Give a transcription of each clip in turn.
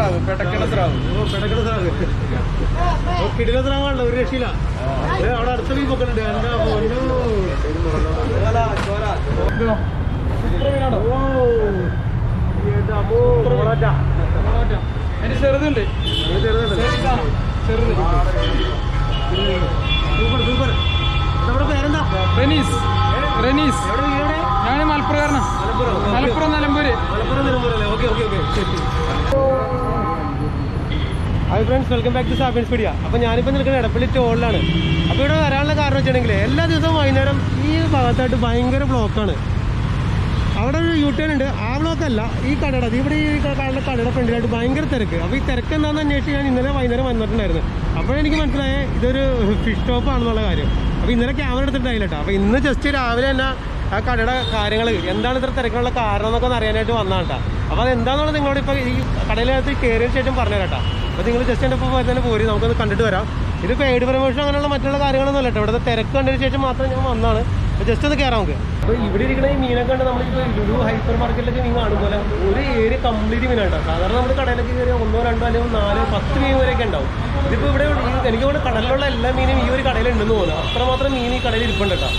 സ്രാവ്, പെടക്കണ സ്രാവ്. പെടക്കണ സ്രാവ്. കിടില സ്രാവാണല്ലോ, ഒരു രക്ഷയില്ല. അവിടെ അടുത്ത മീൻ പൊക്കുന്നുണ്ട്. എന്താ ചെറുതുണ്ട്. ചെറുത്. Super super. നമ്മുടെ പേരെന്താ? റെനീസ്. റെനീസ്. ഞാൻ Malappuram. Malappuram Nilambur. Hi friends, welcome back to Sabins media. അപ്പോൾ ഞാനിപ്പോൾ നിൽക്കുന്നത് എടപ്പള്ളി ടോളിലാണ്. അപ്പോൾ ഇവിടെ വരാനുള്ള കാരണം വെച്ചിട്ടുണ്ടെങ്കിൽ എല്ലാ ദിവസവും വൈകുന്നേരം ഈ ഭാഗത്തായിട്ട് ഭയങ്കര ബ്ലോക്കാണ്. അവിടെ ഒരു യു ടേൺ ഉണ്ട്. ആ ബ്ലോക്കല്ല, ഈ കടയുടെ ഇവിടെ ഈ കടയുടെ ഫ്രണ്ടിലായിട്ട് ഭയങ്കര തിരക്ക്. അപ്പോൾ ഈ തിരക്ക് എന്താണെന്ന് അന്വേഷിച്ച് ഞാൻ ഇന്നലെ വൈകുന്നേരം വന്നിട്ടുണ്ടായിരുന്നു. അപ്പോഴെനിക്ക് മനസ്സിലായ ഇതൊരു ഫിഷ് ഷോപ്പ് ആണെന്നുള്ള കാര്യം. അപ്പോൾ ഇന്നലെ ക്യാമറ എടുത്തിട്ടായില്ല കേട്ടോ. അപ്പോൾ ഇന്ന് ജസ്റ്റ് രാവിലെ തന്നെ ആ കടയുടെ കാര്യങ്ങൾ എന്താണ് ഇത്ര തിരക്കുള്ള കാരണം എന്നൊക്കെ ഒന്ന് അറിയാനായിട്ട് വന്നതാണ് കേട്ടോ. അപ്പോൾ അതെന്താണെന്നുള്ളത് നിങ്ങളോട് ഇപ്പോൾ ഈ കടയിനകത്ത് കയറിയതിന് ശേഷം പറഞ്ഞു തരാം. അപ്പോൾ നിങ്ങൾ ജസ്റ്റ് എൻ്റെ ഇപ്പോൾ തന്നെ പോരി, നമുക്കൊന്ന് കണ്ടിട്ട് വരാം. ഇത് പെയ്ഡ് പ്രമോഷൻ അങ്ങനെയുള്ള മറ്റുള്ള കാര്യങ്ങളൊന്നും അല്ല കേട്ടോ. ഇവിടുത്തെ തിരക്ക് കണ്ടതിന് ശേഷം മാത്രം ഞാൻ വന്നതാണ്. അപ്പോൾ ജസ്റ്റ് ഒന്ന് കയറാം നമുക്ക്. അപ്പോൾ ഇവിടെ ഇരിക്കുന്ന ഈ മീനൊക്കെ ഉണ്ട്. നമ്മളിപ്പോൾ ലുലു ഹൈപ്പർ മാർക്കറ്റിലൊക്കെ മീൻ കാണുമ്പോൾ ഒരു ഏരിയ കംപ്ലീറ്റ് മീനാണ്. സാധാരണ നമ്മൾ കടയിലൊക്കെ കയറി 1, 2 അല്ലെങ്കിൽ 4, 10 മീൻ വരെയൊക്കെ ഉണ്ടാവും. ഇതിപ്പോൾ ഇവിടെ എനിക്ക് ഇവിടെ കടലിലുള്ള എല്ലാ മീനും ഈ ഒരു കടയിലുണ്ടെന്ന് തോന്നുന്നു. അത്രമാത്രം മീൻ ഈ കടയിൽ ഇരിപ്പുണ്ട് കേട്ടോ.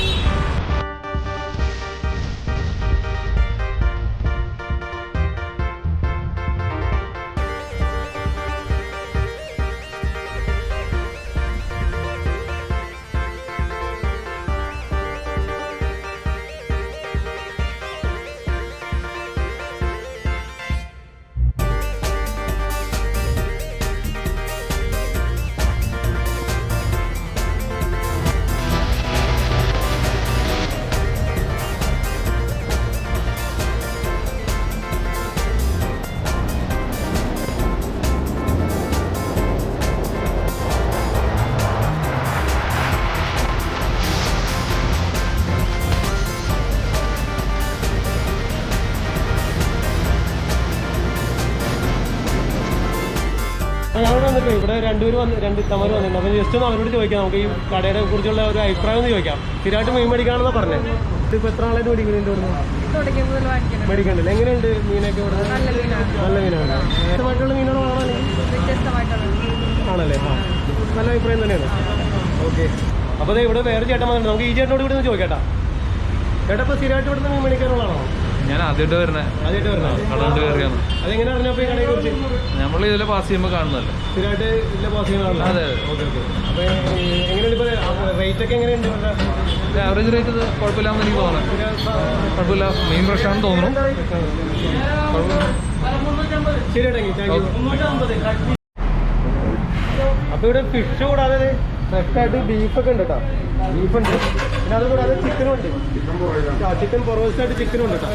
ഞങ്ങൾ വന്നിട്ട് ഇവിടെ രണ്ട് ഇത്തമാർ വന്നിട്ടുണ്ട്. അപ്പം ജസ്റ്റ് ഒന്ന് അവരോട് ചോദിക്കാം, നമുക്ക് ഈ കടയെ കുറിച്ചുള്ള ഒരു അഭിപ്രായം ഒന്ന് ചോദിക്കാം. സ്ഥിരമായിട്ട് മീൻ മേടിക്കാണെന്ന് പറഞ്ഞത്. ഇതിപ്പോൾ എത്ര ആളായിട്ട് മേടിക്കുന്നുണ്ട്? മേടിക്കണ്ടല്ലോ. എങ്ങനെയുണ്ട് മീനൊക്കെ ഇവിടെ? നല്ല മീനാണ്. വ്യത്യസ്തമായിട്ടുള്ള മീനാണ് ആണല്ലേ? ആ, നല്ല അഭിപ്രായം തന്നെയാണ്. ഓക്കെ. അപ്പോൾ അതെ ഇവിടെ വേറെ ചേട്ടൻ വന്നിട്ടുണ്ട്. നമുക്ക് ഈ ചേട്ടനോട് ഇവിടെ നിന്ന് ചോദിക്കാം. ചേട്ടാ ഇപ്പോൾ സ്ഥിരമായിട്ട് ഇവിടുന്ന് മീൻ മേടിക്കാനുള്ളതാണോ? ഞാൻ ആദ്യമായിട്ട് വരുന്നത്. അതുകൊണ്ട് കയറിയാണ്. അതെങ്ങനെ അറിഞ്ഞപ്പോൾ ഈ കടയെ കുറിച്ച്? നമ്മൾ ഇതിലെ പാസ് ചെയ്യുമ്പോൾ കാണുന്നല്ലേ? സ്ഥിരമായിട്ട് ഇതിലെ പാസ് ചെയ്യുന്നതാണല്ലോ. അതെ. Okay okay. അപ്പോൾ എങ്ങനെയുണ്ട് ഇപ്പോൾ റേറ്റ് ഒക്കെ എങ്ങനെയുണ്ട്? ആവറേജ് റേറ്റ് ഇത് കുഴപ്പമില്ലാന്ന് എനിക്ക് തോന്നുന്നത്. കുഴപ്പമില്ല, മീൻ ഫ്രഷാണെന്ന് തോന്നുന്നു. ശരി ഏട്ടാ, താങ്ക് യു. അപ്പോൾ ഇവിടെ ഫിഷ് കൂടാതെ ഫ്രഷായിട്ട് ബീഫൊക്കെ ഉണ്ട് കേട്ടോ. ബീഫുണ്ട്, പിന്നെ അതുകൂടാതെ ചിക്കനും ഉണ്ട്. ചിക്കൻ പൊറോസായിട്ട് ചിക്കനും ഉണ്ട് കേട്ടോ.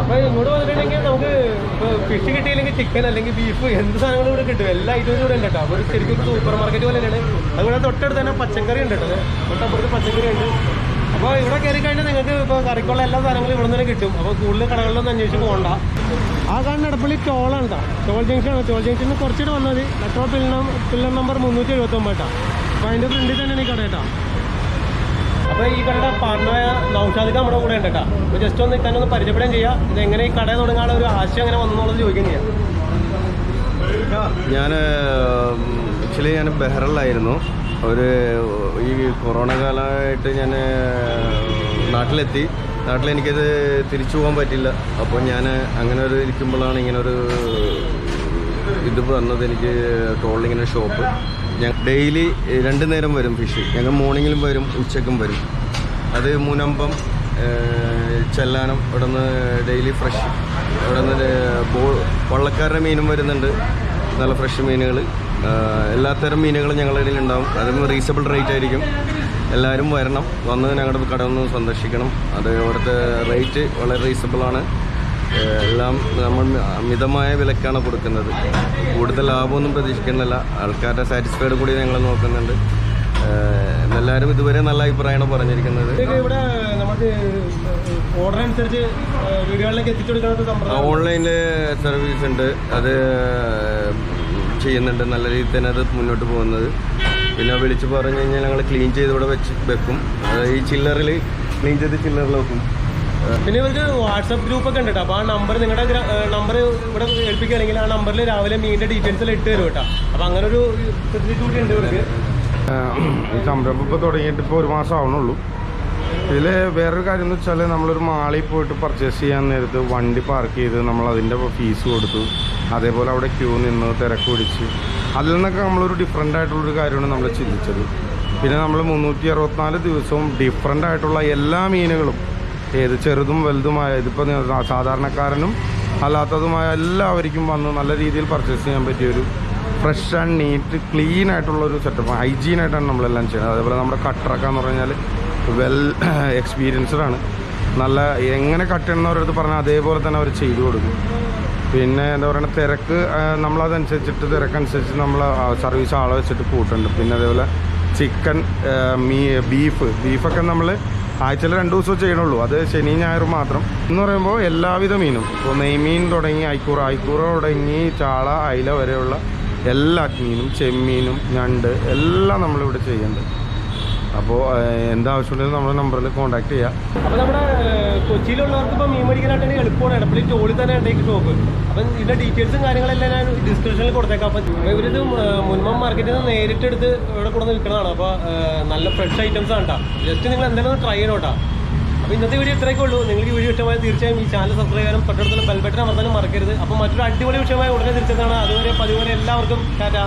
അപ്പോൾ ഇങ്ങോട്ട് വന്നിട്ടുണ്ടെങ്കിൽ നമുക്ക് ഇപ്പോൾ ഫിഷ് കിട്ടിയില്ലെങ്കിൽ ചിക്കൻ അല്ലെങ്കിൽ ബീഫ് എന്ത് സാധനങ്ങളും ഇവിടെ കിട്ടും. എല്ലാ ഐറ്റംസും ഇവിടെ ഉണ്ട് കേട്ടോ. അപ്പോൾ ശരിക്കും സൂപ്പർ മാർക്കറ്റ് പോലെ തന്നെയാണ്. അതുകൂടെ തൊട്ടടുത്ത് തന്നെ പച്ചക്കറി ഉണ്ട് കേട്ടോ. തൊട്ടപ്പുറത്ത് പച്ചക്കറി ഉണ്ട്. അപ്പോൾ ഇവിടെ കയറി കഴിഞ്ഞാൽ നിങ്ങൾക്ക് ഇപ്പോൾ കറിക്കുള്ള എല്ലാ സാധനങ്ങളും ഇവിടെ നിന്ന് തന്നെ കിട്ടും. അപ്പോൾ കൂടുതൽ കടകളിലൊന്നും അന്വേഷിച്ച് പോകണ്ട. ആ കാണുന്ന എടപ്പള്ളി ടോളാണ് കേട്ടോ. ടോൾ ജംഗ്ഷനാണ്. ടോൾ ജംഗ്ഷനിൽ കുറച്ചിട്ട് വന്നത് മെട്രോ പില്ലർ നമ്പർ 379 കേട്ടോ. അപ്പോൾ അതിൻ്റെ ഫ്രണ്ടിൽ തന്നെയാണ് ഈ കട കേട്ടോ. അപ്പോൾ ഈ കടയുടെ പാർട്ണറായ നൗഷാദിക്ക് നമ്മുടെ കൂടെ ഉണ്ട് കേട്ടോ. അപ്പോൾ ജസ്റ്റ് ഒന്ന് തന്നെ ഒന്ന് പരിചയപ്പെടുകയും ചെയ്യാം. ഇത് എങ്ങനെ ഈ കട തുടങ്ങാനുള്ള ഒരു ആശയം എങ്ങനെ വന്നുള്ളത് ചോദിക്കുകയും ചെയ്യാം. ഞാൻ ആക്ച്വലി ബെഹ്റിലായിരുന്നു. ഈ കൊറോണ കാലമായിട്ട് ഞാൻ നാട്ടിലെത്തി. നാട്ടിലെനിക്കത് തിരിച്ചു പോകാൻ പറ്റില്ല. അപ്പോൾ ഞാൻ അങ്ങനെ ഇരിക്കുമ്പോഴാണ് ഇങ്ങനൊരു ഇത് വന്നത്. എനിക്ക് ടോളിങ്ങനെ ഷോപ്പ്. ഞാൻ ഡെയിലി 2 നേരം വരും ഫിഷ്. ഞങ്ങൾ മോർണിംഗിലും വരും, ഉച്ചയ്ക്കും വരും. അത് മുനമ്പം, ചെല്ലാനം, ഇവിടെ നിന്ന് ഡെയിലി ഫ്രഷ്. ഇവിടെ നിന്ന് വള്ളക്കാരുടെ മീനും വരുന്നുണ്ട്, നല്ല ഫ്രഷ് മീനുകൾ. എല്ലാത്തരം മീനുകളും ഞങ്ങളുടെ ഇടയിൽ ഉണ്ടാവും. അതും റീസണബിൾ റേറ്റ് ആയിരിക്കും. എല്ലാവരും വരണം, വന്ന് ഞങ്ങളുടെ കട ഒന്ന് സന്ദർശിക്കണം. അത് ഇവിടുത്തെ റേറ്റ് വളരെ റീസണബിളാണ്. എല്ലാം നമ്മൾ മിതമായ വിലക്കാണ് കൊടുക്കുന്നത്. കൂടുതൽ ലാഭമൊന്നും പ്രതീക്ഷിക്കുന്നില്ല. ആൾക്കാരുടെ സാറ്റിസ്ഫൈഡ് കൂടി ഞങ്ങൾ നോക്കുന്നുണ്ട്. എല്ലാവരും ഇതുവരെ നല്ല അഭിപ്രായമാണ് പറഞ്ഞിരിക്കുന്നത്. ഓൺലൈനിൽ സർവീസ് ഉണ്ട്, അത് ചെയ്യുന്നുണ്ട്. നല്ല രീതിയിൽ തന്നെ അത് മുന്നോട്ട് പോകുന്നത്. പിന്നെ വിളിച്ച് പറഞ്ഞു കഴിഞ്ഞാൽ ഞങ്ങൾ ക്ലീൻ ചെയ്ത് ഇവിടെ വെക്കും. ഈ ചില്ലറിൽ ക്ലീൻ ചെയ്ത് ചില്ലറിൽ വെക്കും. പിന്നെ ഇവർക്ക് വാട്സപ്പ് ഗ്രൂപ്പൊക്കെ ഉണ്ട് കേട്ടോ. അപ്പോൾ ആ നമ്പർ നിങ്ങളുടെ നമ്പർ ഇവിടെ ഏൽപ്പിക്കുകയാണെങ്കിൽ ആ നമ്പറിൽ രാവിലെ മീനിൻ്റെ ഡീറ്റെയിൽസ് എല്ലാം ഇട്ട് തരും കേട്ടോ. അപ്പോൾ അങ്ങനെ ഒരു ഫെസിലിറ്റി കൂടി ഉണ്ട് ഇവർക്ക്. ഈ സംരംഭം ഇപ്പോൾ തുടങ്ങിയിട്ട് ഇപ്പോൾ 1 മാസം ആവണുള്ളൂ. ഇതിൽ വേറൊരു കാര്യം എന്ന് വെച്ചാൽ നമ്മളൊരു മാളിൽ പോയിട്ട് പർച്ചേസ് ചെയ്യാൻ നേരത്ത് വണ്ടി പാർക്ക് ചെയ്ത് നമ്മൾ അതിൻ്റെ ഫീസ് കൊടുത്തു, അതേപോലെ അവിടെ ക്യൂ നിന്ന് തിരക്ക് പിടിച്ച് അതിൽ നിന്നൊക്കെ നമ്മളൊരു ഡിഫറെൻ്റ് ആയിട്ടുള്ളൊരു കാര്യമാണ് നമ്മൾ ചിന്തിച്ചത്. പിന്നെ നമ്മൾ 364 ദിവസവും ഡിഫറെൻ്റ് ആയിട്ടുള്ള എല്ലാ മീനുകളും, ഏത് ചെറുതും വലുതുമായ, ഇതിപ്പോൾ സാധാരണക്കാരനും അല്ലാത്തതുമായ എല്ലാവർക്കും വന്ന് നല്ല രീതിയിൽ പർച്ചേസ് ചെയ്യാൻ പറ്റിയൊരു ഫ്രഷ് ആൻഡ് നീറ്റ് ക്ലീൻ ആയിട്ടുള്ളൊരു സെറ്റപ്പ്, ഹൈജീനായിട്ടാണ് നമ്മളെല്ലാം ചെയ്യുന്നത്. അതേപോലെ നമ്മുടെ കട്ടറൊക്കെ എന്ന് പറഞ്ഞാൽ വെൽ എക്സ്പീരിയൻസ്ഡ് ആണ്. നല്ല എങ്ങനെ കട്ട് ചെയ്യുന്നവരടുത്ത് പറഞ്ഞാൽ അതേപോലെ തന്നെ അവർ ചെയ്തു കൊടുക്കും. പിന്നെ എന്താ പറയുക, തിരക്ക് നമ്മളതനുസരിച്ചിട്ട് തിരക്കനുസരിച്ച് നമ്മൾ സർവീസ് ആളെ വെച്ചിട്ട് കൂട്ടുന്നുണ്ട്. പിന്നെ അതേപോലെ ചിക്കൻ, ബീഫൊക്കെ നമ്മൾ ആഴ്ചയിൽ 2 ദിവസം ചെയ്യണുള്ളൂ, അത് ശനി ഞായറും മാത്രം. എന്ന് പറയുമ്പോൾ എല്ലാവിധ മീനും, ഇപ്പോൾ നെയ്മീൻ തുടങ്ങി ഐക്കൂറ തുടങ്ങി ചാള അയില വരെയുള്ള എല്ലാ മീനും, ചെമ്മീനും, ഞണ്ട് എല്ലാം നമ്മളിവിടെ ചെയ്യുന്നുണ്ട്. അപ്പോൾ എന്താവശ്യമുണ്ടെങ്കിലും നമ്മുടെ നമ്പറിൽ കോൺടാക്ട് ചെയ്യാം. അപ്പോൾ നമ്മുടെ കൊച്ചിയിലുള്ളവർക്ക് ഇപ്പോൾ മീൻ മേടിക്കാനായിട്ട് എളുപ്പമാണ്. എടപ്പള്ളി ടോളിൽ തന്നെ ഉണ്ട് ഈ ഷോപ്പ്. അപ്പം ഇതിൻ്റെ ഡീറ്റെയിൽസും കാര്യങ്ങളെല്ലാം ഞാൻ ഡിസ്ക്രിപ്ഷനിൽ കൊടുത്തേക്കാം. അപ്പം ഇവരിത് മുൻപം മാർക്കറ്റിൽ നിന്ന് നേരിട്ടെടുത്ത് ഇവിടെ കൊണ്ടുവന്ന് വിൽക്കുന്നതാണ്. അപ്പോൾ നല്ല ഫ്രഷ് ഐറ്റംസ് ആണ് കേട്ടോ. ജസ്റ്റ് നിങ്ങൾ എന്തായാലും ട്രൈ ചെയ്യണം കേട്ടോ. അപ്പോൾ ഇന്നത്തെ വീഡിയോ ഇത്രയൊക്കെ ഉള്ളൂ. നിങ്ങൾക്ക് ഈ വീഡിയോ ഇഷ്ടമായി തീർച്ചയായും ഈ ചാനൽ സബ്സ്ക്രൈബ് ചെയ്യാനും തൊട്ടടുത്തുള്ള ബെൽ ബട്ടൺ അമർത്താനും മറക്കരുത്. അപ്പോൾ മറ്റൊരു അടിപൊളി വിഷയമായി ഉടനെ തിരിച്ചെത്താണ്. അതുവരെ പതിവരെ എല്ലാവർക്കും ടാറ്റാ.